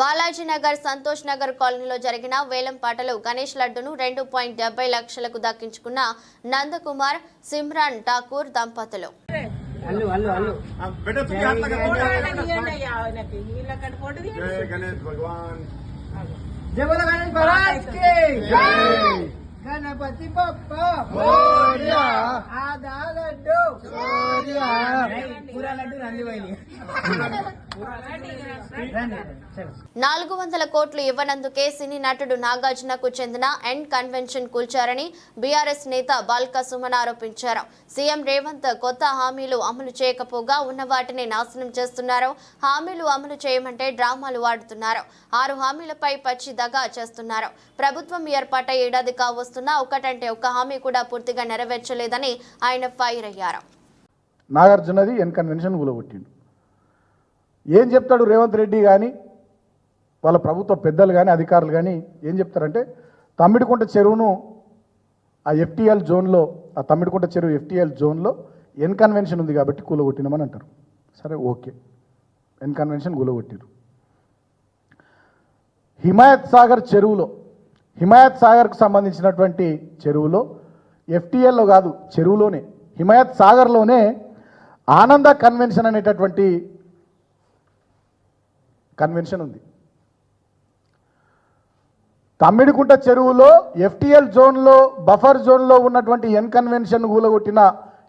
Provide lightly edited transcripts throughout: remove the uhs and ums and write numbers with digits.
బాలాజీనగర్ సంతోష్ నగర్ కాలనీలో జరిగిన వేలంపాటలో గణేష్ లడ్డును 2.70 లక్షలకు దక్కించుకున్న నందకుమార్ సిమ్రాన్ ఠాకూర్ దంపతులు. गणपति बप्पा मोरया आधा लड्डू मोरया पूरा लड्डू రండి వైలి 400 కోట్లు ఇవ్వనందుకే సినీ నటుడు నాగార్జునకు చెందిన ఎండ్ కన్వెన్షన్ కూల్చారని బీఆర్ఎస్ నేత బాల్క సుమన్ ఆరోపించారు. సీఎం రేవంత్ కొత్త హామీలు అమలు చేయకపోగా ఉన్న వాటిని నాశనం చేస్తున్నారు. హామీలు అమలు చేయమంటే డ్రామాలు ఆడుతున్నారు. 6 హామీలపై పచ్చి దగా చేస్తున్నారు. ప్రభుత్వం ఏర్పాటై ఏడాది కావస్తున్నా ఒకటంటే ఒక్క హామీ కూడా పూర్తిగా నెరవేర్చలేదని ఆయన ఫైర్ అయ్యారు. నాగార్జునది ఎన్ కన్వెన్షన్ కూలగొట్టిండు. ఏం చెప్తాడు రేవంత్ రెడ్డి కానీ వాళ్ళ ప్రభుత్వ పెద్దలు కానీ అధికారులు కానీ ఏం చెప్తారంటే తమ్మిడికుంట చెరువును ఆ ఎఫ్టీఎల్ జోన్లో ఆ తమ్మిడికుంట చెరువు ఎఫ్టీఎల్ జోన్లో ఎన్ కన్వెన్షన్ ఉంది కాబట్టి కూలగొట్టినామని అంటారు. సరే ఓకే, ఎన్ కన్వెన్షన్ కూలగొట్టిరు. హిమాయత్ సాగర్ చెరువులో హిమాయత్ సాగర్కు సంబంధించినటువంటి చెరువులో ఎఫ్టీఎల్లో కాదు చెరువులోనే హిమాయత్ సాగర్లోనే ఆనంద కన్వెన్షన్ అనేటటువంటి కన్వెన్షన్ ఉంది. తమ్మిడికుంట చెరువులో ఎఫ్టీఎల్ జోన్లో బఫర్ జోన్లో ఉన్నటువంటి ఎన్ కన్వెన్షన్ కూలగొట్టిన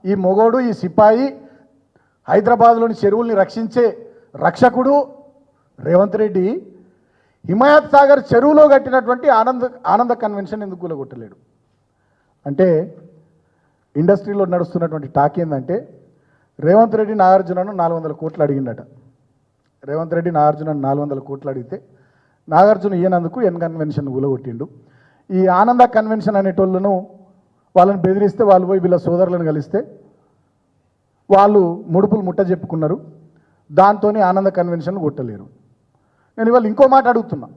ఈ మొగోడు ఈ సిపాయి హైదరాబాద్లోని చెరువుల్ని రక్షించే రక్షకుడు రేవంత్ రెడ్డి హిమాయత్ సాగర్ చెరువులో కట్టినటువంటి ఆనంద కన్వెన్షన్ ఎందుకు కూలగొట్టలేడు అంటే ఇండస్ట్రీలో నడుస్తున్నటువంటి టాక్ ఏంటంటే రేవంత్ రెడ్డి నాగార్జునను 400 కోట్లు అడిగిండట. రేవంత్ రెడ్డి నాగార్జునను 400 కోట్లు అడిగితే నాగార్జున ఈయనందుకు ఎన్ కన్వెన్షన్ కూలగొట్టిండు. ఈ ఆనంద కన్వెన్షన్ అనేటోళ్ళను వాళ్ళని బెదిరిస్తే వాళ్ళు పోయి వీళ్ళ సోదరులను కలిస్తే వాళ్ళు ముడుపులు ముట్ట చెప్పుకున్నారు. దాంతో ఆనంద కన్వెన్షన్ కొట్టలేరు. నేను ఇవాళ ఇంకో మాట అడుగుతున్నా.